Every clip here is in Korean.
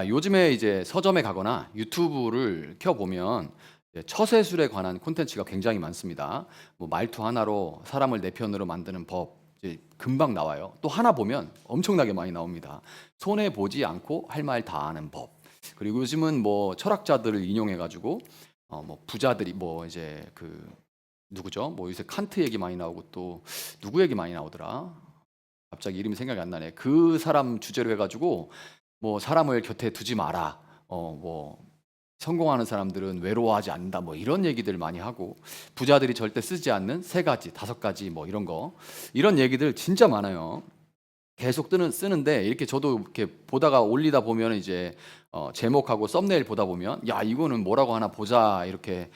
요즘에 이제 서점에 가거나 유튜브를 켜보면 처세술에 관한 콘텐츠가 굉장히 많습니다. 뭐 말투 하나로 사람을 내 편으로 만드는 법 이제 금방 나와요. 또 하나 보면 엄청나게 많이 나옵니다. 손해 보지 않고 할 말 다 하는 법. 그리고 요즘은 뭐 철학자들을 인용해 가지고 뭐 부자들이 뭐 이제 그 누구죠? 뭐 요새 칸트 얘기 많이 나오고 또 누구 얘기 많이 나오더라? 갑자기 이름이 생각이 안 나네. 그 사람 주제로 해가지고 뭐 사람을 곁에 두지 마라. 뭐 성공하는 사람들은 외로워하지 않는다. 뭐 이런 얘기들 많이 하고 부자들이 절대 쓰지 않는 세 가지, 다섯 가지 뭐 이런 거 이런 얘기들 진짜 많아요. 계속 쓰는데 이렇게 저도 이렇게 보다가 올리다 보면 이제 제목하고 썸네일 보다 보면 야 이거는 뭐라고 하나 보자 이렇게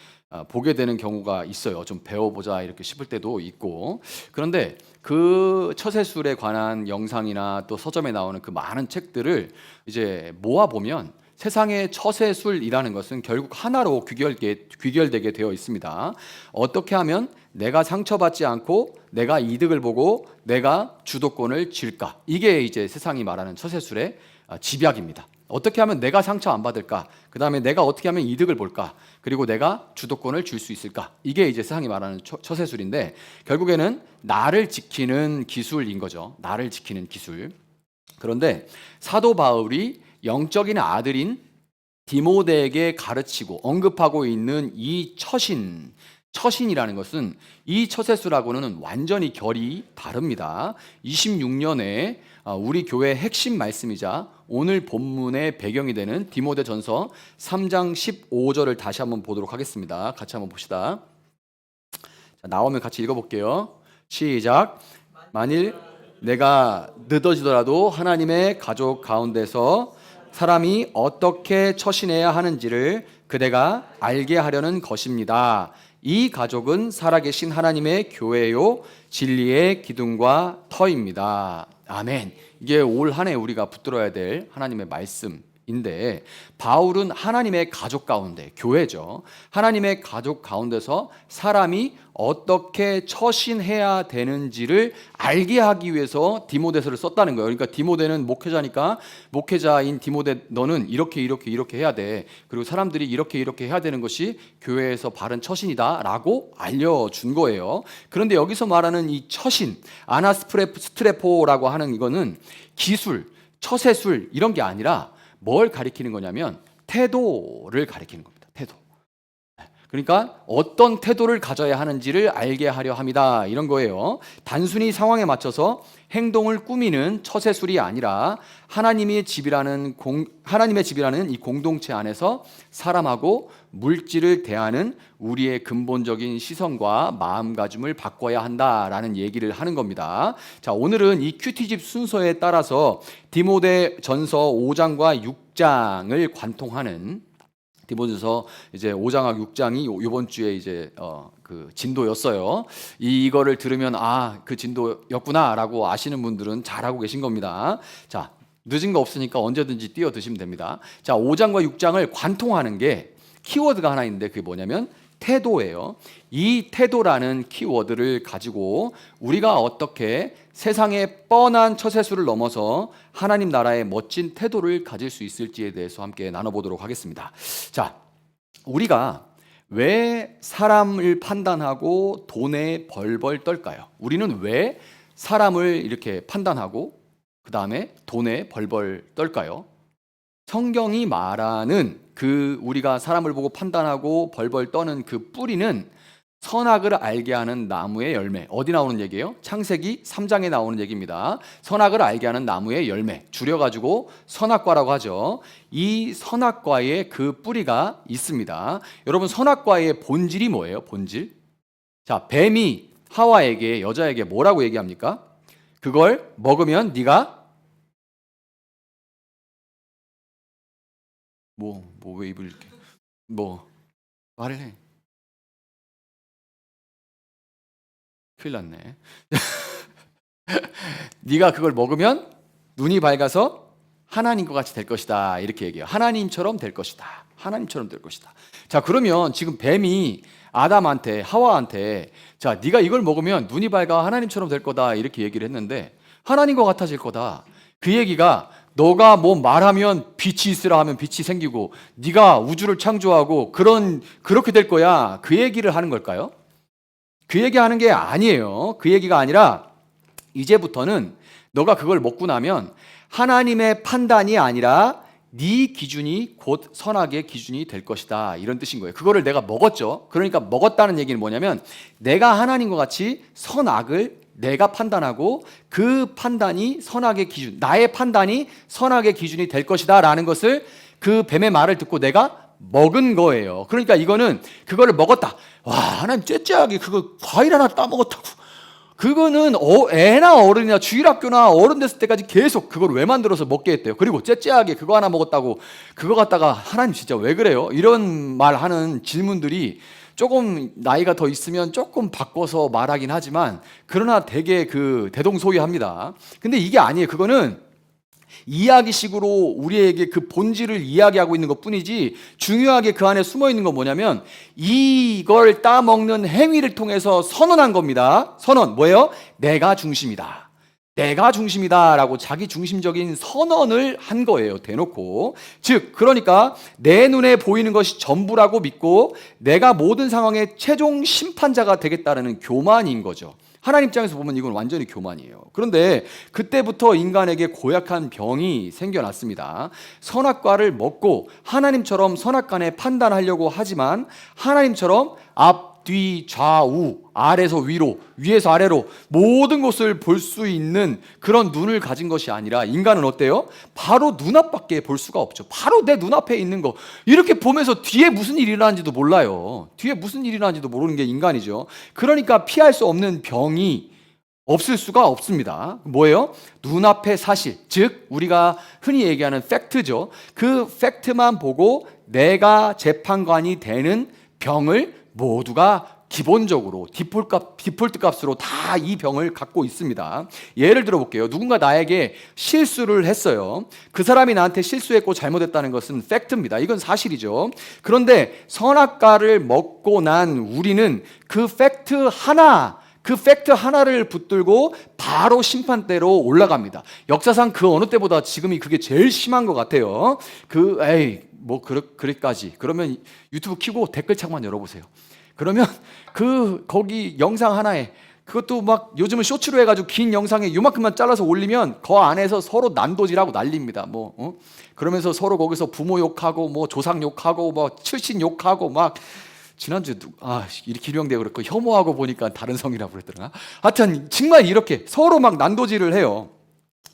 보게 되는 경우가 있어요. 좀 배워보자 이렇게 싶을 때도 있고 그런데 그 처세술에 관한 영상이나 또 서점에 나오는 그 많은 책들을 이제 모아 보면 세상의 처세술이라는 것은 결국 하나로 귀결되게 되어 있습니다. 어떻게 하면 내가 상처받지 않고 내가 이득을 보고 내가 주도권을 쥘까? 이게 이제 세상이 말하는 처세술의 집약입니다. 어떻게 하면 내가 상처 안 받을까? 그 다음에 내가 어떻게 하면 이득을 볼까? 그리고 내가 주도권을 줄 수 있을까? 이게 이제 세상이 말하는 처세술인데 결국에는 나를 지키는 기술인 거죠. 나를 지키는 기술. 그런데 사도 바울이 영적인 아들인 디모데에게 가르치고 언급하고 있는 이 처신이라는 것은 이 처세술하고는 완전히 결이 다릅니다. 26년에 우리 교회의 핵심 말씀이자 오늘 본문의 배경이 되는 디모데전서 3장 15절을 다시 한번 보도록 하겠습니다. 같이 한번 봅시다. 자, 나오면 같이 읽어볼게요. 시작. 만일 내가 늦어지더라도 하나님의 가족 가운데서 사람이 어떻게 처신해야 하는지를 그대가 알게 하려는 것입니다. 이 가족은 살아계신 하나님의 교회요 진리의 기둥과 터입니다. 아멘. 이게 올 한 해 우리가 붙들어야 될 하나님의 말씀인데 바울은 하나님의 가족 가운데 교회죠. 하나님의 가족 가운데서 사람이 어떻게 처신해야 되는지를 알게 하기 위해서 디모데서를 썼다는 거예요. 그러니까 디모데는 목회자니까 목회자인 디모데 너는 이렇게 해야 돼. 그리고 사람들이 이렇게 해야 되는 것이 교회에서 바른 처신이다라고 알려준 거예요. 그런데 여기서 말하는 이 처신, 아나스트레포라고 하는 이거는 기술, 처세술 이런 게 아니라 뭘 가리키는 거냐면 태도를 가리키는 겁니다. 태도. 그러니까 어떤 태도를 가져야 하는지를 알게 하려 합니다. 이런 거예요. 단순히 상황에 맞춰서 행동을 꾸미는 처세술이 아니라 하나님의 집이라는 이 공동체 안에서 사람하고 물질을 대하는 우리의 근본적인 시선과 마음가짐을 바꿔야 한다라는 얘기를 하는 겁니다. 자, 오늘은 이 큐티집 순서에 따라서 디모데전서 5장과 6장을 관통하는 디모데전서 이제 5장과 6장이 이번 주에 이제 그 진도였어요. 이거를 들으면 그 진도였구나라고 아시는 분들은 잘하고 계신 겁니다. 자, 늦은 거 없으니까 언제든지 뛰어드시면 됩니다. 자, 5장과 6장을 관통하는 게 키워드가 하나 있는데 그게 뭐냐면 태도예요. 이 태도라는 키워드를 가지고 우리가 어떻게 세상의 뻔한 처세술을 넘어서 하나님 나라의 멋진 태도를 가질 수 있을지에 대해서 함께 나눠보도록 하겠습니다. 자, 우리가 왜 사람을 판단하고 돈에 벌벌 떨까요? 우리는 왜 사람을 이렇게 판단하고 그 다음에 돈에 벌벌 떨까요? 성경이 말하는 그 우리가 사람을 보고 판단하고 벌벌 떠는 그 뿌리는 선악을 알게 하는 나무의 열매. 어디 나오는 얘기예요? 창세기 3장에 나오는 얘기입니다. 선악을 알게 하는 나무의 열매. 줄여가지고 선악과라고 하죠. 이 선악과에 그 뿌리가 있습니다. 여러분, 선악과의 본질이 뭐예요? 본질? 자, 뱀이 하와에게, 여자에게 뭐라고 얘기합니까? 그걸 먹으면 네가 왜 입을 이렇게 말을 해. 큰일 났네. 네가 그걸 먹으면 눈이 밝아서 하나님과 같이 될 것이다. 이렇게 얘기해요. 하나님처럼 될 것이다. 하나님처럼 될 것이다. 자, 그러면 지금 뱀이 아담한테, 하와한테 자, 네가 이걸 먹으면 눈이 밝아 하나님처럼 될 거다. 이렇게 얘기를 했는데 하나님과 같아질 거다. 그 얘기가 너가 뭐 말하면 빛이 있으라 하면 빛이 생기고 네가 우주를 창조하고 그렇게 될 거야. 그 얘기를 하는 걸까요? 그 얘기하는 게 아니에요. 그 얘기가 아니라 이제부터는 너가 그걸 먹고 나면 하나님의 판단이 아니라 네 기준이 곧 선악의 기준이 될 것이다. 이런 뜻인 거예요. 그거를 내가 먹었죠. 그러니까 먹었다는 얘기는 뭐냐면 내가 하나님과 같이 선악을 내가 판단하고 그 판단이 선악의 기준, 나의 판단이 선악의 기준이 될 것이다 라는 것을 그 뱀의 말을 듣고 내가 먹은 거예요. 그러니까 이거는 그거를 먹었다. 와, 하나님 째째하게 그거 과일 하나 따먹었다고. 그거는 애나 어른이나 주일학교나 어른 됐을 때까지 계속 그걸 왜 만들어서 먹게 했대요. 그리고 째째하게 그거 하나 먹었다고 그거 갖다가 하나님 진짜 왜 그래요? 이런 말 하는 질문들이 조금 나이가 더 있으면 조금 바꿔서 말하긴 하지만 그러나 되게 그 대동소이합니다. 근데 이게 아니에요. 그거는 이야기식으로 우리에게 그 본질을 이야기하고 있는 것 뿐이지 중요하게 그 안에 숨어 있는 건 뭐냐면 이걸 따먹는 행위를 통해서 선언한 겁니다. 선언 뭐예요? 내가 중심이다. 내가 중심이다 라고 자기 중심적인 선언을 한 거예요. 대놓고. 즉 그러니까 내 눈에 보이는 것이 전부라고 믿고 내가 모든 상황의 최종 심판자가 되겠다는 교만인 거죠. 하나님 입장에서 보면 이건 완전히 교만이에요. 그런데 그때부터 인간에게 고약한 병이 생겨났습니다. 선악과를 먹고 하나님처럼 선악간에 판단하려고 하지만 하나님처럼 앞, 뒤, 좌우, 아래에서 위로, 위에서 아래로 모든 것을 볼 수 있는 그런 눈을 가진 것이 아니라 인간은 어때요? 바로 눈앞밖에 볼 수가 없죠. 바로 내 눈앞에 있는 거 이렇게 보면서 뒤에 무슨 일이 일어나는지도 몰라요. 뒤에 무슨 일이 일어나는지도 모르는 게 인간이죠. 그러니까 피할 수 없는 병이 없을 수가 없습니다. 뭐예요? 눈앞의 사실, 즉 우리가 흔히 얘기하는 팩트죠. 그 팩트만 보고 내가 재판관이 되는 병을 모두가 기본적으로 디폴트 값으로 다 이 병을 갖고 있습니다. 예를 들어 볼게요. 누군가 나에게 실수를 했어요. 그 사람이 나한테 실수했고 잘못했다는 것은 팩트입니다. 이건 사실이죠. 그런데 선악과를 먹고 난 우리는 그 팩트 하나를 붙들고 바로 심판대로 올라갑니다. 역사상 그 어느 때보다 지금이 그게 제일 심한 것 같아요. 그래까지. 그러면 유튜브 켜고 댓글창만 열어보세요. 그러면 거기 영상 하나에 그것도 막 요즘은 쇼츠로 해가지고 긴 영상에 요만큼만 잘라서 올리면 그 안에서 서로 난도질하고 난립니다. 그러면서 서로 거기서 부모 욕하고 뭐 조상 욕하고 뭐 출신 욕하고 막 지난주에 기룡대가 그랬고 혐오하고 보니까 다른 성이라고 그랬더라. 하여튼 정말 이렇게 서로 막 난도질을 해요.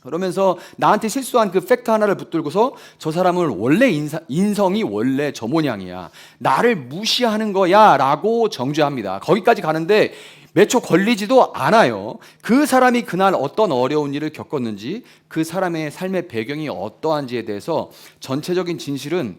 그러면서 나한테 실수한 그 팩트 하나를 붙들고서 저 사람은 원래 인성이 원래 저 모양이야. 나를 무시하는 거야 라고 정죄합니다. 거기까지 가는데 몇 초 걸리지도 않아요. 그 사람이 그날 어떤 어려운 일을 겪었는지 그 사람의 삶의 배경이 어떠한지에 대해서 전체적인 진실은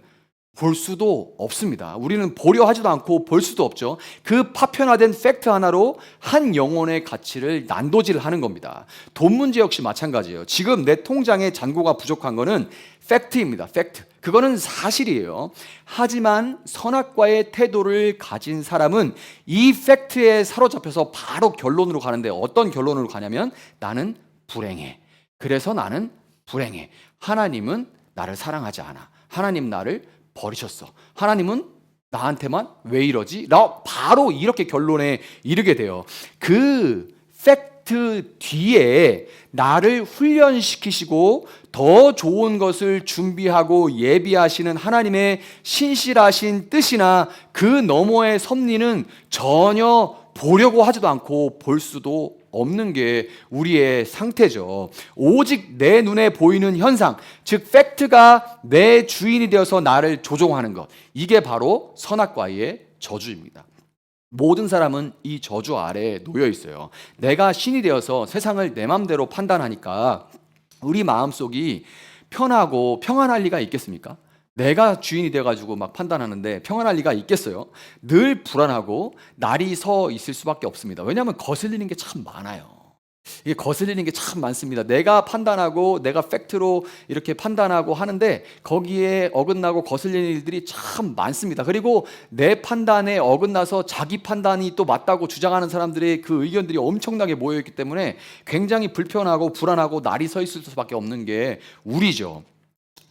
볼 수도 없습니다. 우리는 보려 하지도 않고 볼 수도 없죠. 그 파편화된 팩트 하나로 한 영혼의 가치를 난도질을 하는 겁니다. 돈 문제 역시 마찬가지예요. 지금 내 통장에 잔고가 부족한 거는 팩트입니다. 팩트. 그거는 사실이에요. 하지만 선악과의 태도를 가진 사람은 이 팩트에 사로잡혀서 바로 결론으로 가는데 어떤 결론으로 가냐면 나는 불행해. 그래서 나는 불행해. 하나님은 나를 사랑하지 않아. 하나님 나를 버리셨어. 하나님은 나한테만 왜 이러지? 바로 이렇게 결론에 이르게 돼요. 그 팩트 뒤에 나를 훈련시키시고 더 좋은 것을 준비하고 예비하시는 하나님의 신실하신 뜻이나 그 너머의 섭리는 전혀 보려고 하지도 않고 볼 수도 없는 게 우리의 상태죠. 오직 내 눈에 보이는 현상, 즉 팩트가 내 주인이 되어서 나를 조종하는 것, 이게 바로 선악과의 저주입니다. 모든 사람은 이 저주 아래에 놓여 있어요. 내가 신이 되어서 세상을 내 맘대로 판단하니까 우리 마음속이 편하고 평안할 리가 있겠습니까? 내가 주인이 돼가지고 막 판단하는데 평안할 리가 있겠어요? 늘 불안하고 날이 서 있을 수밖에 없습니다. 왜냐하면 거슬리는 게 참 많아요. 이게 거슬리는 게 참 많습니다. 내가 판단하고 내가 팩트로 이렇게 판단하고 하는데 거기에 어긋나고 거슬리는 일들이 참 많습니다. 그리고 내 판단에 어긋나서 자기 판단이 또 맞다고 주장하는 사람들의 그 의견들이 엄청나게 모여있기 때문에 굉장히 불편하고 불안하고 날이 서 있을 수밖에 없는 게 우리죠.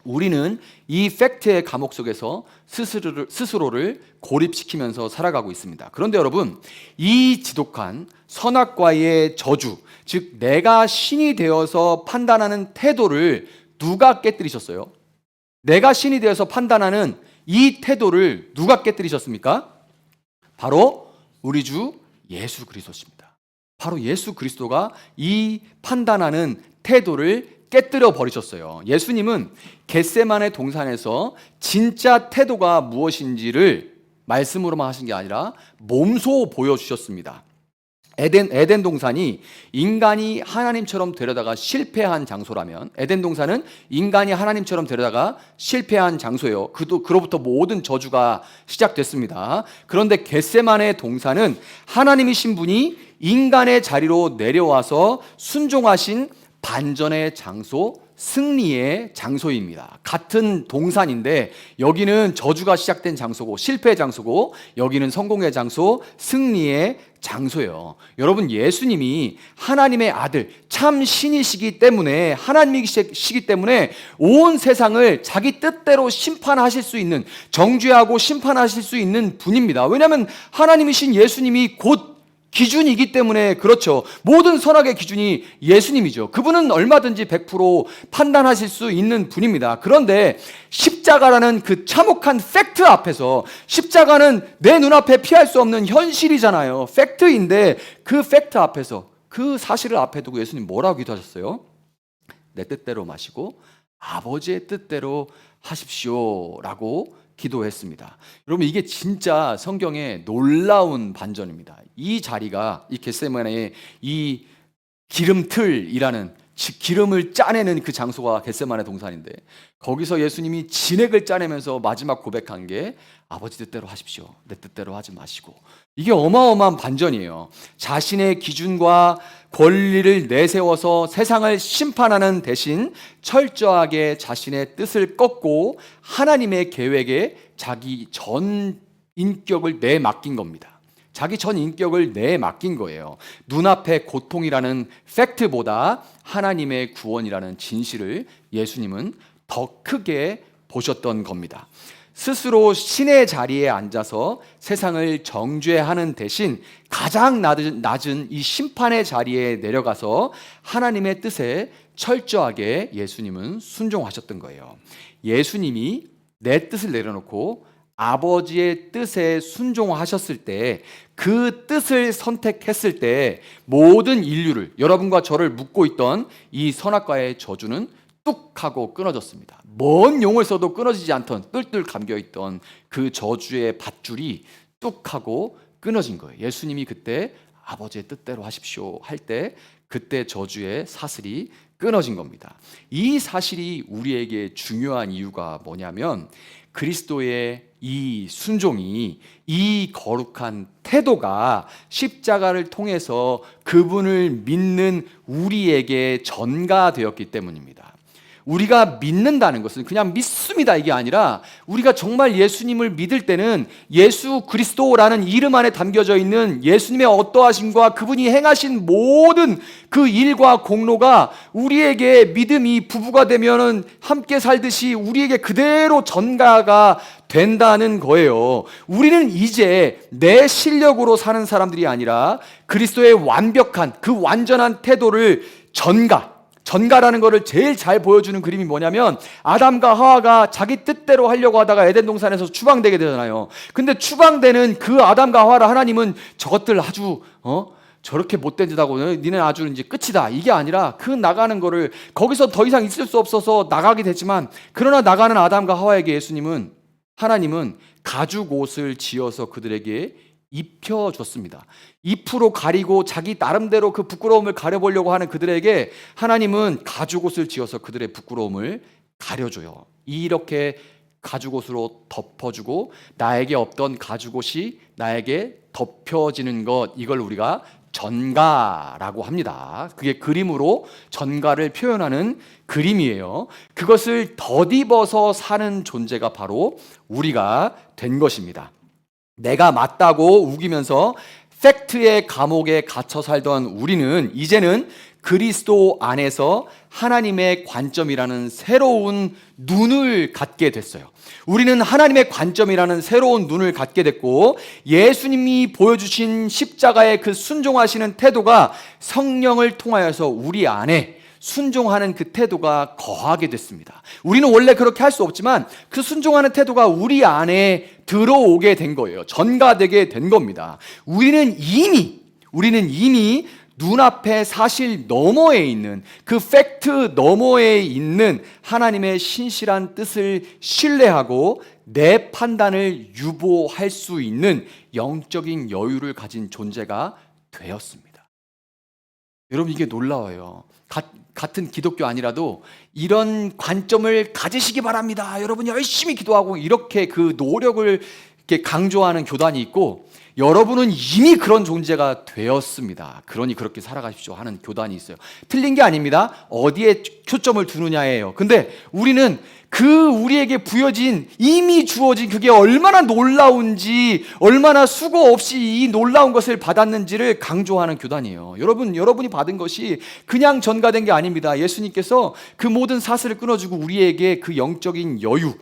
우리는 이 팩트의 감옥 속에서 스스로를 고립시키면서 살아가고 있습니다. 그런데 여러분, 이 지독한 선악과의 저주, 즉 내가 신이 되어서 판단하는 태도를 누가 깨뜨리셨어요? 내가 신이 되어서 판단하는 이 태도를 누가 깨뜨리셨습니까? 바로 우리 주 예수 그리스도십니다. 바로 예수 그리스도가 이 판단하는 태도를 깨뜨려 버리셨어요. 예수님은 겟세마네 동산에서 진짜 태도가 무엇인지를 말씀으로만 하신 게 아니라 몸소 보여주셨습니다. 에덴 동산이 인간이 하나님처럼 되려다가 실패한 장소라면, 에덴 동산은 인간이 하나님처럼 되려다가 실패한 장소예요. 그로부터 모든 저주가 시작됐습니다. 그런데 겟세마네 동산은 하나님이신 분이 인간의 자리로 내려와서 순종하신 반전의 장소, 승리의 장소입니다. 같은 동산인데 여기는 저주가 시작된 장소고 실패의 장소고, 여기는 성공의 장소, 승리의 장소예요. 여러분, 예수님이 하나님의 아들, 참 신이시기 때문에, 하나님이시기 때문에 온 세상을 자기 뜻대로 심판하실 수 있는, 정죄하고 심판하실 수 있는 분입니다. 왜냐하면 하나님이신 예수님이 곧 기준이기 때문에. 그렇죠. 모든 선악의 기준이 예수님이죠. 그분은 얼마든지 100% 판단하실 수 있는 분입니다. 그런데 십자가라는 그 참혹한 팩트 앞에서, 십자가는 내 눈앞에 피할 수 없는 현실이잖아요. 팩트인데 그 팩트 앞에서, 그 사실을 앞에 두고 예수님 뭐라고 기도하셨어요? 내 뜻대로 마시고 아버지의 뜻대로 하십시오라고 기도했습니다. 여러분, 이게 진짜 성경의 놀라운 반전입니다. 이 자리가, 이 겟세마네의 이 기름틀이라는, 즉 기름을 짜내는 그 장소가 겟세마네 동산인데, 거기서 예수님이 진액을 짜내면서 마지막 고백한 게 아버지 뜻대로 하십시오, 내 뜻대로 하지 마시고. 이게 어마어마한 반전이에요. 자신의 기준과 권리를 내세워서 세상을 심판하는 대신 철저하게 자신의 뜻을 꺾고 하나님의 계획에 자기 전 인격을 내맡긴 겁니다. 자기 전 인격을 내맡긴 거예요. 눈앞의 고통이라는 팩트보다 하나님의 구원이라는 진실을 예수님은 더 크게 보셨던 겁니다. 스스로 신의 자리에 앉아서 세상을 정죄하는 대신 가장 낮은 이 심판의 자리에 내려가서 하나님의 뜻에 철저하게 예수님은 순종하셨던 거예요. 예수님이 내 뜻을 내려놓고 아버지의 뜻에 순종하셨을 때, 그 뜻을 선택했을 때 모든 인류를, 여러분과 저를 묶고 있던 이 선악과의 저주는 뚝 하고 끊어졌습니다. 먼 용을 써도 끊어지지 않던, 뜰뜰 감겨있던 그 저주의 밧줄이 뚝 하고 끊어진 거예요. 예수님이 그때 아버지의 뜻대로 하십시오 할 때, 그때 저주의 사슬이 끊어진 겁니다. 이 사실이 우리에게 중요한 이유가 뭐냐면, 그리스도의 이 순종이, 이 거룩한 태도가 십자가를 통해서 그분을 믿는 우리에게 전가되었기 때문입니다. 우리가 믿는다는 것은 그냥 믿습니다 이게 아니라, 우리가 정말 예수님을 믿을 때는 예수 그리스도라는 이름 안에 담겨져 있는 예수님의 어떠하심과 그분이 행하신 모든 그 일과 공로가 우리에게 믿음이 부부가 되면은 함께 살듯이 우리에게 그대로 전가가 된다는 거예요. 우리는 이제 내 실력으로 사는 사람들이 아니라 그리스도의 완벽한 그 완전한 태도를 전가라는 것을 제일 잘 보여주는 그림이 뭐냐면, 아담과 하와가 자기 뜻대로 하려고 하다가 에덴 동산에서 추방되게 되잖아요. 근데 추방되는 그 아담과 하와를 하나님은 저것들 아주 저렇게 못된 짓하고 니네 아주 이제 끝이다, 이게 아니라 그 나가는 거를, 거기서 더 이상 있을 수 없어서 나가게 되지만, 그러나 나가는 아담과 하와에게 하나님은 가죽 옷을 지어서 그들에게 입혀줬습니다. 잎으로 가리고 자기 나름대로 그 부끄러움을 가려보려고 하는 그들에게 하나님은 가죽옷을 지어서 그들의 부끄러움을 가려줘요. 이렇게 가죽옷으로 덮어주고 나에게 없던 가죽옷이 나에게 덮여지는 것, 이걸 우리가 전가라고 합니다. 그게 그림으로 전가를 표현하는 그림이에요. 그것을 덧입어서 사는 존재가 바로 우리가 된 것입니다. 내가 맞다고 우기면서 팩트의 감옥에 갇혀 살던 우리는 이제는 그리스도 안에서 하나님의 관점이라는 새로운 눈을 갖게 됐어요. 우리는 하나님의 관점이라는 새로운 눈을 갖게 됐고, 예수님이 보여주신 십자가의 그 순종하시는 태도가 성령을 통하여서 우리 안에 순종하는 그 태도가 거하게 됐습니다. 우리는 원래 그렇게 할 수 없지만 그 순종하는 태도가 우리 안에 들어오게 된 거예요. 전가되게 된 겁니다. 우리는 이미 눈앞에 사실 너머에 있는, 그 팩트 너머에 있는 하나님의 신실한 뜻을 신뢰하고 내 판단을 유보할 수 있는 영적인 여유를 가진 존재가 되었습니다. 여러분, 이게 놀라워요. 같은 기독교 아니라도 이런 관점을 가지시기 바랍니다. 여러분 열심히 기도하고 이렇게 그 노력을 이렇게 강조하는 교단이 있고, 여러분은 이미 그런 존재가 되었습니다. 그러니 그렇게 살아가십시오 하는 교단이 있어요. 틀린 게 아닙니다. 어디에 초점을 두느냐예요. 근데 우리는 우리에게 이미 주어진 그게 얼마나 놀라운지, 얼마나 수고 없이 이 놀라운 것을 받았는지를 강조하는 교단이에요. 여러분이 받은 것이 그냥 전가된 게 아닙니다. 예수님께서 그 모든 사슬을 끊어주고 우리에게 그 영적인 여유,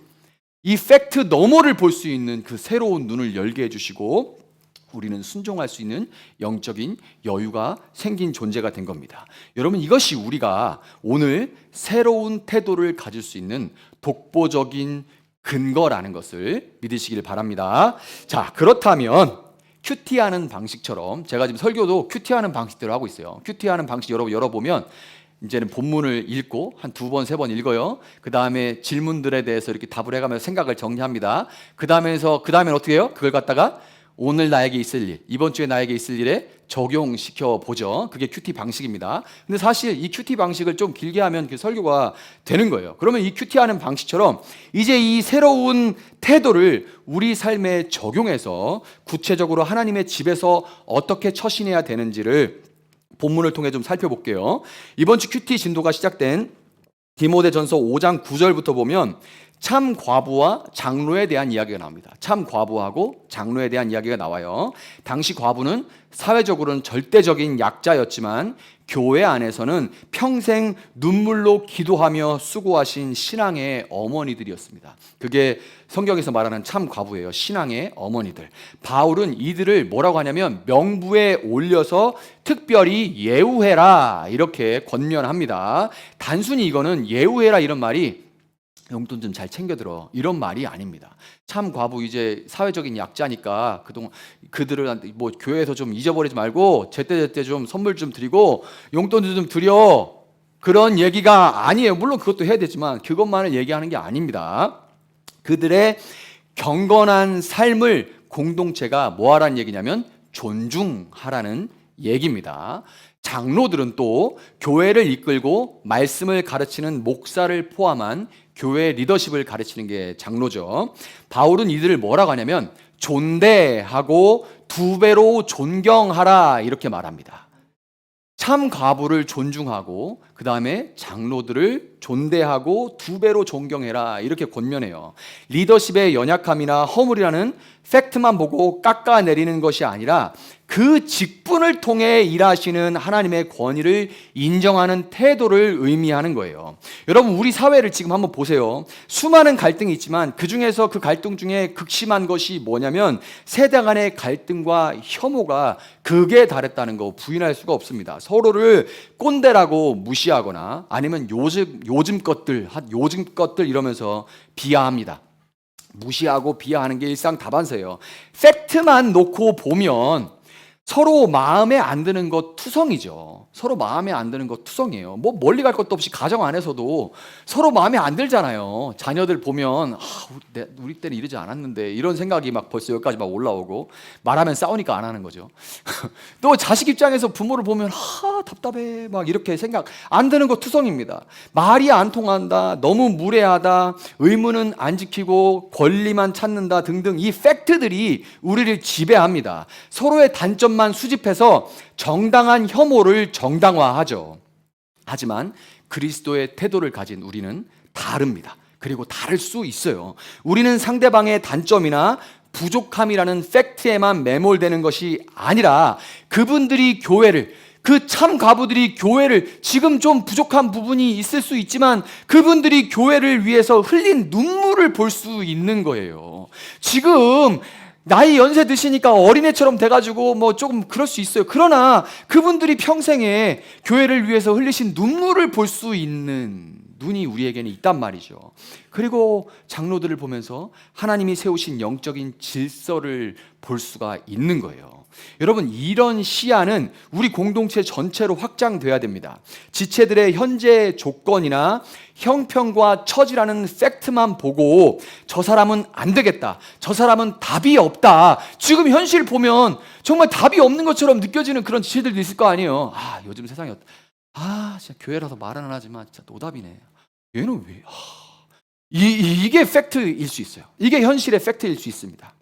이 팩트 너머를 볼 수 있는 그 새로운 눈을 열게 해주시고, 우리는 순종할 수 있는 영적인 여유가 생긴 존재가 된 겁니다. 여러분, 이것이 우리가 오늘 새로운 태도를 가질 수 있는 독보적인 근거라는 것을 믿으시길 바랍니다. 자, 그렇다면 큐티하는 방식처럼, 제가 지금 설교도 큐티하는 방식대로 하고 있어요. 큐티하는 방식 여러분 열어보면 이제는 본문을 읽고 한 2번, 3번 읽어요. 그 다음에 질문들에 대해서 이렇게 답을 해가면서 생각을 정리합니다. 그 다음에는 어떻게 해요? 그걸 갖다가 오늘 나에게 있을 일, 이번 주에 나에게 있을 일에 적용시켜 보죠. 그게 큐티 방식입니다. 근데 사실 이 큐티 방식을 좀 길게 하면 그 설교가 되는 거예요. 그러면 이 큐티하는 방식처럼 이제 이 새로운 태도를 우리 삶에 적용해서 구체적으로 하나님의 집에서 어떻게 처신해야 되는지를 본문을 통해 좀 살펴볼게요. 이번 주 큐티 진도가 시작된 디모데전서 5장 9절부터 보면 참 과부와 장로에 대한 이야기가 나옵니다. 참 과부하고 장로에 대한 이야기가 나와요. 당시 과부는 사회적으로는 절대적인 약자였지만 교회 안에서는 평생 눈물로 기도하며 수고하신 신앙의 어머니들이었습니다. 그게 성경에서 말하는 참 과부예요. 신앙의 어머니들. 바울은 이들을 뭐라고 하냐면 명부에 올려서 특별히 예우해라 이렇게 권면합니다. 단순히 이거는 예우해라 이런 말이 용돈 좀 잘 챙겨들어 이런 말이 아닙니다. 참 과부, 이제 사회적인 약자니까 그동안 그들을 뭐 교회에서 좀 잊어버리지 말고 제때제때 좀 선물 좀 드리고 용돈도 좀 드려, 그런 얘기가 아니에요. 물론 그것도 해야 되지만 그것만을 얘기하는 게 아닙니다. 그들의 경건한 삶을 공동체가 뭐하라는 얘기냐면 존중하라는 얘기입니다. 장로들은 또 교회를 이끌고 말씀을 가르치는 목사를 포함한 교회 리더십을 가르치는 게 장로죠. 바울은 이들을 뭐라고 하냐면 존대하고 2배로 존경하라 이렇게 말합니다. 참 과부를 존중하고 그 다음에 장로들을 존대하고 2배로 존경해라 이렇게 권면해요. 리더십의 연약함이나 허물이라는 팩트만 보고 깎아내리는 것이 아니라 그 직분을 통해 일하시는 하나님의 권위를 인정하는 태도를 의미하는 거예요. 여러분, 우리 사회를 지금 한번 보세요. 수많은 갈등이 있지만 그 중에서 그 갈등 중에 극심한 것이 뭐냐면 세대 간의 갈등과 혐오가 극에 달했다는 거 부인할 수가 없습니다. 서로를 꼰대라고 무시하거나 아니면 요즘 것들 이러면서 비하합니다. 무시하고 비하하는 게 일상다반사예요. 팩트만 놓고 보면 서로 마음에 안 드는 것 투성이죠. 서로 마음에 안 드는 것 투성이에요. 뭐 멀리 갈 것도 없이 가정 안에서도 서로 마음에 안 들잖아요. 자녀들 보면 우리 때는 이러지 않았는데 이런 생각이 막 벌써 여기까지 막 올라오고, 말하면 싸우니까 안 하는 거죠. 또 자식 입장에서 부모를 보면 답답해 막 이렇게 생각 안 드는 것 투성입니다. 말이 안 통한다, 너무 무례하다, 의무는 안 지키고 권리만 찾는다 등등 이 팩트들이 우리를 지배합니다. 서로의 단점만 것만 수집해서 정당한 혐오를 정당화하죠. 하지만 그리스도의 태도를 가진 우리는 다릅니다. 그리고 다를 수 있어요. 우리는 상대방의 단점이나 부족함이라는 팩트에만 매몰되는 것이 아니라 그분들이 교회를, 그 참 과부들이 교회를, 지금 좀 부족한 부분이 있을 수 있지만 그분들이 교회를 위해서 흘린 눈물을 볼 수 있는 거예요. 지금 나이 연세 드시니까 어린애처럼 돼가지고 뭐 조금 그럴 수 있어요. 그러나 그분들이 평생에 교회를 위해서 흘리신 눈물을 볼 수 있는 눈이 우리에게는 있단 말이죠. 그리고 장로들을 보면서 하나님이 세우신 영적인 질서를 볼 수가 있는 거예요. 여러분, 이런 시야는 우리 공동체 전체로 확장돼야 됩니다. 지체들의 현재 조건이나 형편과 처지라는 팩트만 보고 저 사람은 안 되겠다, 저 사람은 답이 없다, 지금 현실 보면 정말 답이 없는 것처럼 느껴지는 그런 지체들도 있을 거 아니에요. 요즘 세상이 진짜 교회라서 말은 안 하지만 진짜 노답이네. 얘는 왜? 이게 팩트일 수 있어요. 이게 현실의 팩트일 수 있습니다.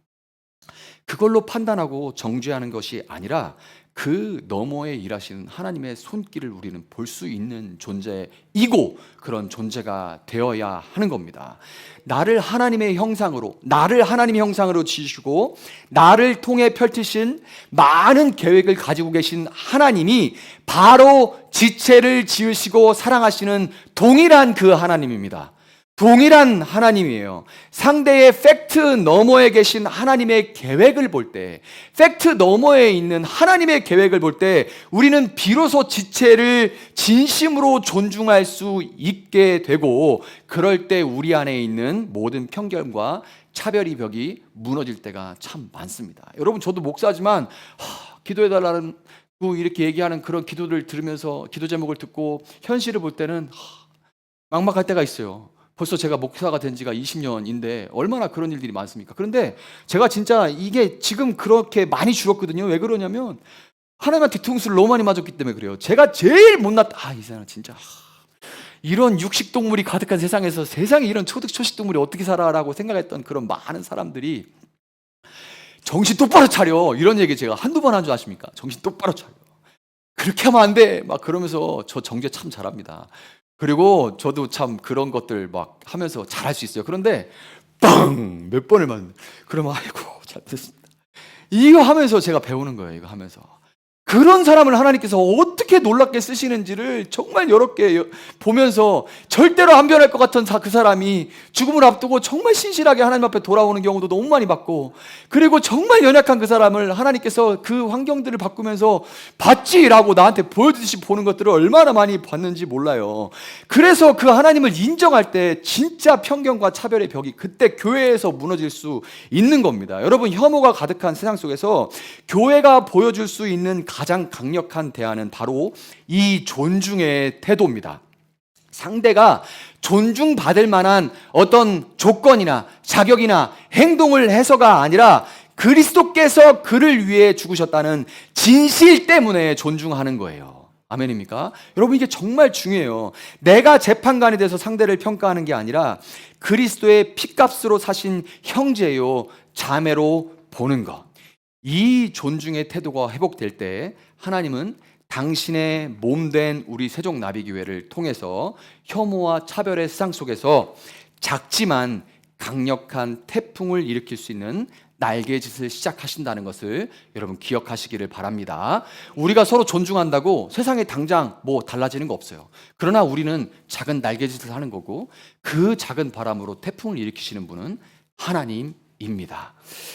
그걸로 판단하고 정죄하는 것이 아니라 그 너머에 일하시는 하나님의 손길을 우리는 볼 수 있는 존재이고 그런 존재가 되어야 하는 겁니다. 나를 하나님의 형상으로 지으시고 나를 통해 펼치신 많은 계획을 가지고 계신 하나님이 바로 지체를 지으시고 사랑하시는 동일한 그 하나님입니다. 동일한 하나님이에요. 상대의 팩트 너머에 계신 하나님의 계획을 볼 때, 팩트 너머에 있는 하나님의 계획을 볼 때 우리는 비로소 지체를 진심으로 존중할 수 있게 되고, 그럴 때 우리 안에 있는 모든 편견과 차별의 벽이 무너질 때가 참 많습니다. 여러분, 저도 목사지만 기도해달라는 이렇게 얘기하는 그런 기도를 들으면서, 기도 제목을 듣고 현실을 볼 때는 막막할 때가 있어요. 벌써 제가 목사가 된 지가 20년인데 얼마나 그런 일들이 많습니까? 그런데 제가 진짜 이게 지금 그렇게 많이 줄었거든요. 왜 그러냐면 하나님한테 뒤통수를 너무 많이 맞았기 때문에 그래요. 제가 제일 못났다. 이 사람 진짜 이런 육식동물이 가득한 세상에서 세상에 이런 초식동물이 어떻게 살아라고 생각했던 그런 많은 사람들이 정신 똑바로 차려, 이런 얘기 제가 한두 번 한 줄 아십니까? 정신 똑바로 차려, 그렇게 하면 안 돼, 막 그러면서 저 정죄 참 잘합니다. 그리고 저도 참 그런 것들 막 하면서 잘할 수 있어요. 그런데 빵! 몇 번을 맞는, 그러면 아이고 잘 됐습니다, 이거 하면서 제가 배우는 거예요. 이거 하면서 그런 사람을 하나님께서 어떻게 놀랍게 쓰시는지를 정말 여러 개 보면서 절대로 안 변할 것 같은 그 사람이 죽음을 앞두고 정말 신실하게 하나님 앞에 돌아오는 경우도 너무 많이 봤고, 그리고 정말 연약한 그 사람을 하나님께서 그 환경들을 바꾸면서 봤지라고 나한테 보여주듯이 보는 것들을 얼마나 많이 봤는지 몰라요. 그래서 그 하나님을 인정할 때 진짜 편견과 차별의 벽이 그때 교회에서 무너질 수 있는 겁니다. 여러분, 혐오가 가득한 세상 속에서 교회가 보여줄 수 있는 가장 강력한 대안은 바로 이 존중의 태도입니다. 상대가 존중받을 만한 어떤 조건이나 자격이나 행동을 해서가 아니라 그리스도께서 그를 위해 죽으셨다는 진실 때문에 존중하는 거예요. 아멘입니까? 여러분, 이게 정말 중요해요. 내가 재판관이 돼서 상대를 평가하는 게 아니라 그리스도의 피값으로 사신 형제요 자매로 보는 것. 이 존중의 태도가 회복될 때 하나님은 당신의 몸된 우리 세종나비교회를 통해서 혐오와 차별의 세상 속에서 작지만 강력한 태풍을 일으킬 수 있는 날개짓을 시작하신다는 것을 여러분 기억하시기를 바랍니다. 우리가 서로 존중한다고 세상에 당장 뭐 달라지는 거 없어요. 그러나 우리는 작은 날개짓을 하는 거고, 그 작은 바람으로 태풍을 일으키시는 분은 하나님입니다.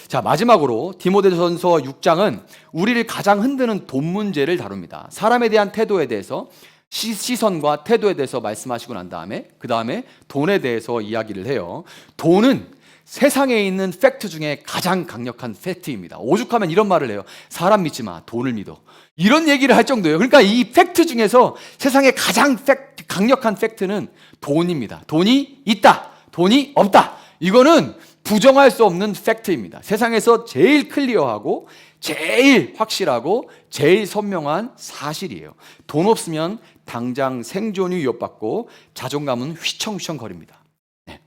자, 마지막으로 디모데전서 6장은 우리를 가장 흔드는 돈 문제를 다룹니다. 사람에 대한 태도에 대해서, 시선과 태도에 대해서 말씀하시고 난 다음에 그 다음에 돈에 대해서 이야기를 해요. 돈은 세상에 있는 팩트 중에 가장 강력한 팩트입니다. 오죽하면 이런 말을 해요. 사람 믿지 마, 돈을 믿어. 이런 얘기를 할 정도예요. 그러니까 이 팩트 중에서 세상에 가장 강력한 팩트는 돈입니다. 돈이 있다, 돈이 없다, 이거는 부정할 수 없는 팩트입니다. 세상에서 제일 클리어하고 제일 확실하고 제일 선명한 사실이에요. 돈 없으면 당장 생존이 위협받고 자존감은 휘청휘청 거립니다. 네.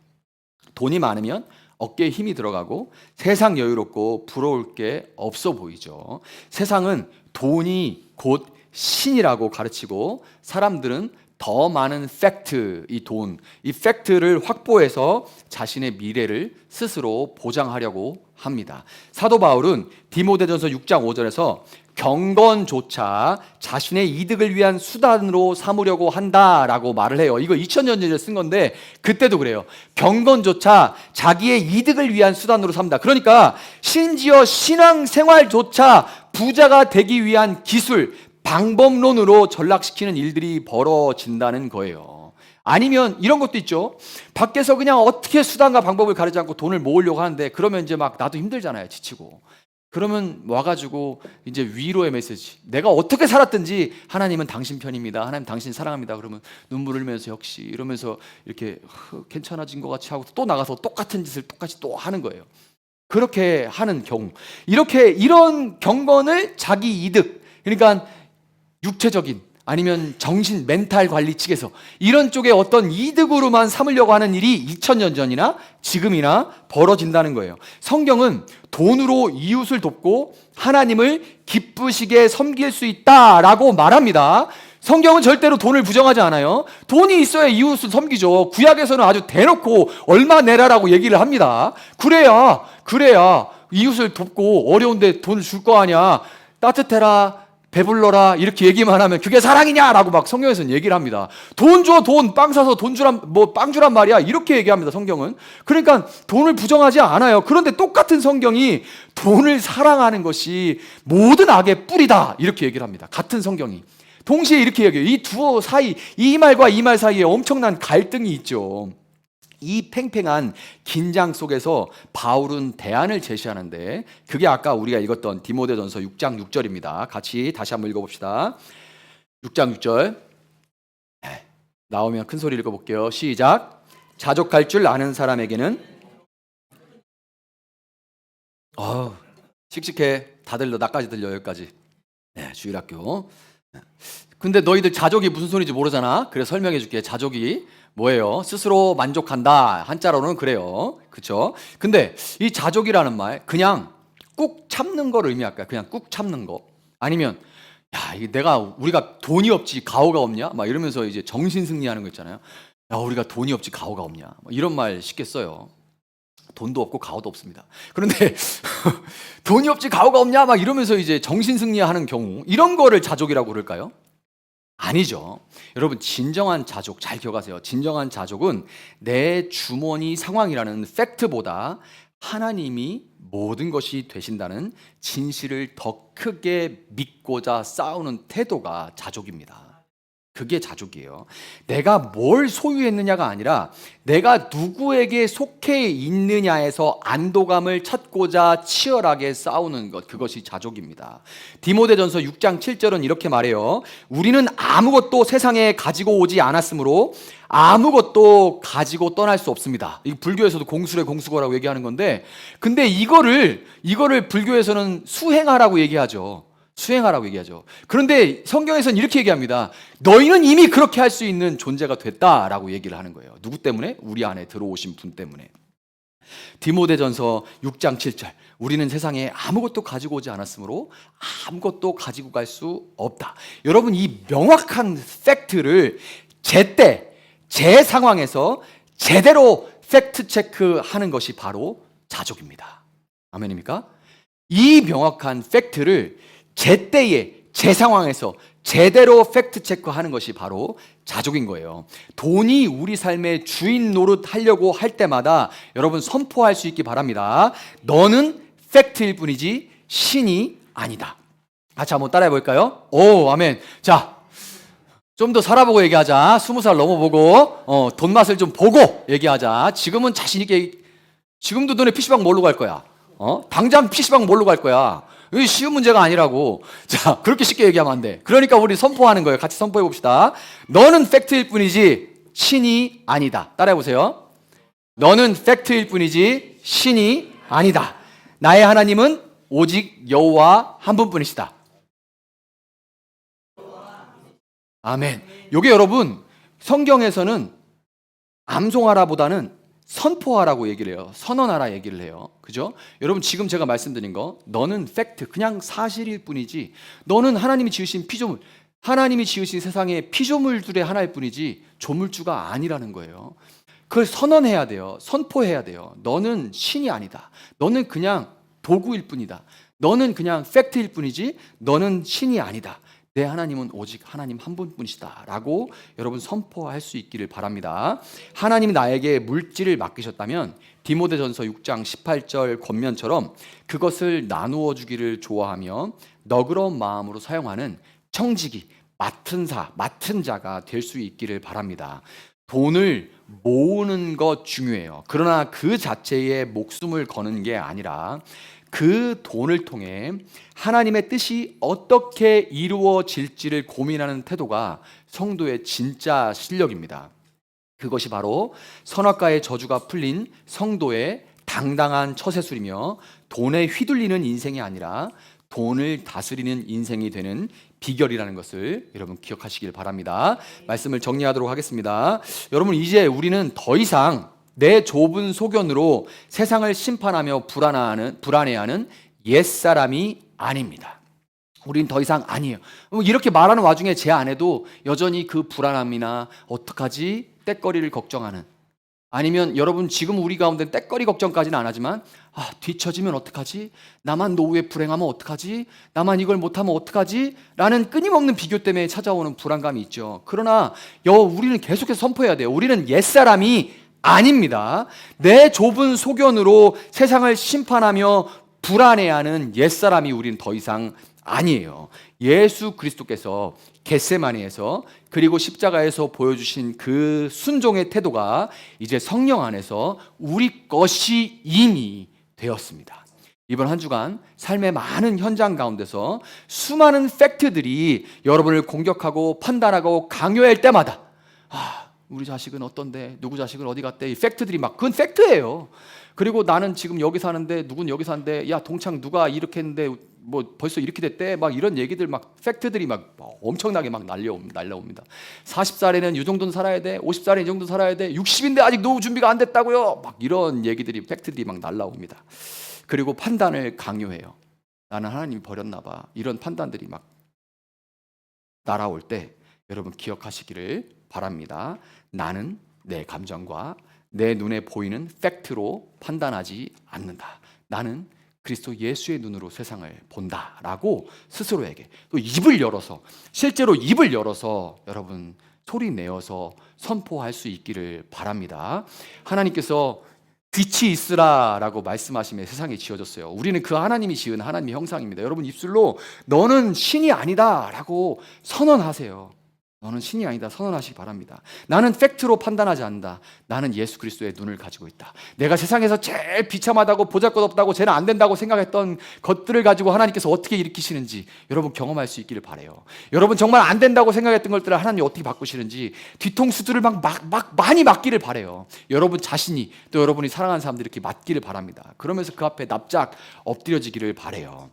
돈이 많으면 어깨에 힘이 들어가고 세상 여유롭고 부러울 게 없어 보이죠. 세상은 돈이 곧 신이라고 가르치고 사람들은 더 많은 팩트, 이 팩트를 확보해서 자신의 미래를 스스로 보장하려고 합니다. 사도 바울은 디모데전서 6장 5절에서 경건조차 자신의 이득을 위한 수단으로 삼으려고 한다라고 말을 해요. 이거 2000년 전에 쓴 건데 그때도 그래요. 경건조차 자기의 이득을 위한 수단으로 삼다. 그러니까 심지어 신앙생활조차 부자가 되기 위한 기술, 방법론으로 전락시키는 일들이 벌어진다는 거예요. 아니면 이런 것도 있죠. 밖에서 그냥 어떻게 수단과 방법을 가리지 않고 돈을 모으려고 하는데 그러면 이제 막 나도 힘들잖아요. 지치고. 그러면 와가지고 이제 위로의 메시지. 내가 어떻게 살았든지 하나님은 당신 편입니다. 하나님 당신 사랑합니다. 그러면 눈물 흘리면서 역시 이러면서 이렇게 괜찮아진 것 같이 하고 또 나가서 똑같은 짓을 똑같이 또 하는 거예요. 그렇게 하는 경우. 이런 경건을 자기 이득, 그러니까 육체적인 아니면 정신 멘탈 관리 측에서 이런 쪽에 어떤 이득으로만 삼으려고 하는 일이 2000년 전이나 지금이나 벌어진다는 거예요. 성경은 돈으로 이웃을 돕고 하나님을 기쁘시게 섬길 수 있다라고 말합니다. 성경은 절대로 돈을 부정하지 않아요. 돈이 있어야 이웃을 섬기죠. 구약에서는 아주 대놓고 얼마 내라라고 얘기를 합니다. 그래야 이웃을 돕고 어려운데 돈을 줄 거 아니야. 따뜻해라, 배불러라 이렇게 얘기만 하면 그게 사랑이냐라고 막 성경에서는 얘기를 합니다. 돈 줘, 돈, 빵 사서 빵 주란 말이야 이렇게 얘기합니다. 성경은. 그러니까 돈을 부정하지 않아요. 그런데 똑같은 성경이 돈을 사랑하는 것이 모든 악의 뿌리다 이렇게 얘기를 합니다. 같은 성경이 동시에 이렇게 얘기해요. 이 두 사이, 이 말과 이 말 사이에 엄청난 갈등이 있죠. 이 팽팽한 긴장 속에서 바울은 대안을 제시하는데 그게 아까 우리가 읽었던 디모데전서 6장 6절입니다. 같이 다시 한번 읽어봅시다. 6장 6절 나오면 큰 소리 읽어볼게요. 시작. 자족할 줄 아는 사람에게는 씩씩해. 다들 나까지 들려 여기까지. 주일학교. 근데 너희들 자족이 무슨 소리인지 모르잖아. 그래서 설명해 줄게. 자족이 뭐예요? 스스로 만족한다. 한자로는 그래요. 그렇죠? 근데 이 자족이라는 말 그냥 꾹 참는 걸 의미할까요? 그냥 꾹 참는 거. 아니면 이게 우리가 돈이 없지 가오가 없냐? 막 이러면서 이제 정신 승리하는 거 있잖아요. 우리가 돈이 없지 가오가 없냐? 이런 말 쉽게 써요. 돈도 없고 가오도 없습니다. 그런데 돈이 없지 가오가 없냐? 막 이러면서 이제 정신 승리하는 경우 이런 거를 자족이라고 그럴까요? 아니죠. 여러분 진정한 자족 잘 기억하세요. 진정한 자족은 내 주머니 상황이라는 팩트보다 하나님이 모든 것이 되신다는 진실을 더 크게 믿고자 싸우는 태도가 자족입니다. 그게 자족이에요. 내가 뭘 소유했느냐가 아니라 내가 누구에게 속해 있느냐에서 안도감을 찾고자 치열하게 싸우는 것, 그것이 자족입니다. 디모데전서 6장 7절은 이렇게 말해요. 우리는 아무것도 세상에 가지고 오지 않았으므로 아무것도 가지고 떠날 수 없습니다. 이 불교에서도 공수래 공수거라고 얘기하는 건데, 근데 이거를 불교에서는 수행하라고 얘기하죠. 그런데 성경에서는 이렇게 얘기합니다. 너희는 이미 그렇게 할 수 있는 존재가 됐다라고 얘기를 하는 거예요. 누구 때문에? 우리 안에 들어오신 분 때문에. 디모데전서 6장 7절. 우리는 세상에 아무것도 가지고 오지 않았으므로 아무것도 가지고 갈 수 없다. 여러분 이 명확한 팩트를 제때 제 상황에서 제대로 팩트 체크하는 것이 바로 자족입니다. 아멘입니까? 이 명확한 팩트를 제때에 제 상황에서 제대로 팩트 체크하는 것이 바로 자족인 거예요. 돈이 우리 삶의 주인 노릇 하려고 할 때마다 여러분 선포할 수 있기 바랍니다. 너는 팩트일 뿐이지 신이 아니다. 같이 한번 따라해 볼까요? 오, 아멘. 자, 좀 더 살아보고 얘기하자. 20살 넘어보고 돈 맛을 좀 보고 얘기하자. 지금은 자신 있게. 지금도 너네 PC방 뭘로 갈 거야? 당장 PC방 뭘로 갈 거야? 이게 쉬운 문제가 아니라고. 자, 그렇게 쉽게 얘기하면 안 돼. 그러니까 우리 선포하는 거예요. 같이 선포해 봅시다. 너는 팩트일 뿐이지 신이 아니다. 따라해 보세요. 너는 팩트일 뿐이지 신이 아니다. 나의 하나님은 오직 여호와 한 분뿐이시다. 아멘. 요게 여러분 성경에서는 암송하라보다는 선포하라고 얘기를 해요. 선언하라 얘기를 해요. 그죠? 여러분 지금 제가 말씀드린 거 너는 팩트 그냥 사실일 뿐이지 너는 하나님이 지으신 피조물 하나님이 지으신 세상의 피조물들의 하나일 뿐이지 조물주가 아니라는 거예요. 그걸 선언해야 돼요. 선포해야 돼요. 너는 신이 아니다. 너는 그냥 도구일 뿐이다. 너는 그냥 팩트일 뿐이지 너는 신이 아니다. 내 하나님은 오직 하나님 한 분뿐이시다 라고 여러분 선포할 수 있기를 바랍니다. 하나님이 나에게 물질을 맡기셨다면 디모데전서 6장 18절 권면처럼 그것을 나누어 주기를 좋아하며 너그러운 마음으로 사용하는 청지기, 맡은 자가 될 수 있기를 바랍니다. 돈을 모으는 것 중요해요. 그러나 그 자체에 목숨을 거는 게 아니라 그 돈을 통해 하나님의 뜻이 어떻게 이루어질지를 고민하는 태도가 성도의 진짜 실력입니다. 그것이 바로 선악과의 저주가 풀린 성도의 당당한 처세술이며 돈에 휘둘리는 인생이 아니라 돈을 다스리는 인생이 되는 비결이라는 것을 여러분 기억하시길 바랍니다. 말씀을 정리하도록 하겠습니다. 여러분 이제 우리는 더 이상 내 좁은 소견으로 세상을 심판하며 불안해하는 옛사람이 아닙니다. 우린 더 이상 아니에요. 이렇게 말하는 와중에 제 아내도 여전히 그 불안함이나 어떡하지? 떼거리를 걱정하는 아니면 여러분 지금 우리 가운데 떼거리 걱정까지는 안 하지만 뒤처지면 어떡하지? 나만 노후에 불행하면 어떡하지? 나만 이걸 못하면 어떡하지? 라는 끊임없는 비교 때문에 찾아오는 불안감이 있죠. 그러나 우리는 계속해서 선포해야 돼요. 우리는 옛사람이 아닙니다. 내 좁은 소견으로 세상을 심판하며 불안해하는 옛사람이 우리는 더 이상 아니에요. 예수 그리스도께서 겟세마네에서 그리고 십자가에서 보여주신 그 순종의 태도가 이제 성령 안에서 우리 것이 이미 되었습니다. 이번 한 주간 삶의 많은 현장 가운데서 수많은 팩트들이 여러분을 공격하고 판단하고 강요할 때마다 우리 자식은 어떤데? 누구 자식은 어디 갔대? 이 팩트들이 그건 팩트예요. 그리고 나는 지금 여기 사는데 누군 여기 사는데 야 동창 누가 이렇게 했는데 벌써 이렇게 됐대? 이런 얘기들 팩트들이 엄청나게 날려옵니다. 40살에는 이 정도는 살아야 돼. 50살에 이 정도 살아야 돼. 60인데 아직 노후 준비가 안 됐다고요. 이런 얘기들이 팩트들이 날라옵니다. 그리고 판단을 강요해요. 나는 하나님이 버렸나 봐. 이런 판단들이 날아올 때 여러분 기억하시기를 바랍니다. 나는 내 감정과 내 눈에 보이는 팩트로 판단하지 않는다. 나는 그리스도 예수의 눈으로 세상을 본다라고 스스로에게 또 실제로 입을 열어서 여러분 소리 내어서 선포할 수 있기를 바랍니다. 하나님께서 빛이 있으라라고 말씀하시며 세상이 지어졌어요. 우리는 그 하나님이 지은 하나님의 형상입니다. 여러분 입술로 너는 신이 아니다라고 선언하세요. 너는 신이 아니다 선언하시기 바랍니다. 나는 팩트로 판단하지 않는다. 나는 예수 그리스도의 눈을 가지고 있다. 내가 세상에서 제일 비참하다고 보잘것없다고 쟤는 안 된다고 생각했던 것들을 가지고 하나님께서 어떻게 일으키시는지 여러분 경험할 수 있기를 바라요. 여러분 정말 안 된다고 생각했던 것들을 하나님이 어떻게 바꾸시는지 뒤통수들을 많이 맞기를 바라요. 여러분 자신이 또 여러분이 사랑하는 사람들이 이렇게 맞기를 바랍니다. 그러면서 그 앞에 납작 엎드려지기를 바라요.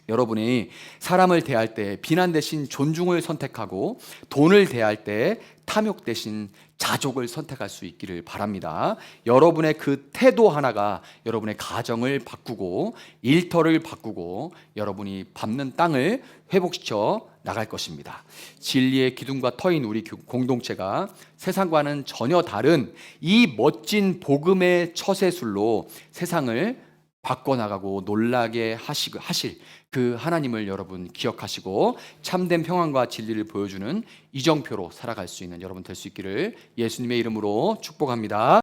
여러분이 사람을 대할 때 비난 대신 존중을 선택하고 돈을 대할 때 탐욕 대신 자족을 선택할 수 있기를 바랍니다. 여러분의 그 태도 하나가 여러분의 가정을 바꾸고 일터를 바꾸고 여러분이 밟는 땅을 회복시켜 나갈 것입니다. 진리의 기둥과 터인 우리 공동체가 세상과는 전혀 다른 이 멋진 복음의 처세술로 세상을 바꿔나가고 놀라게 하실 그 하나님을 여러분 기억하시고 참된 평안과 진리를 보여주는 이정표로 살아갈 수 있는 여러분 될 수 있기를 예수님의 이름으로 축복합니다.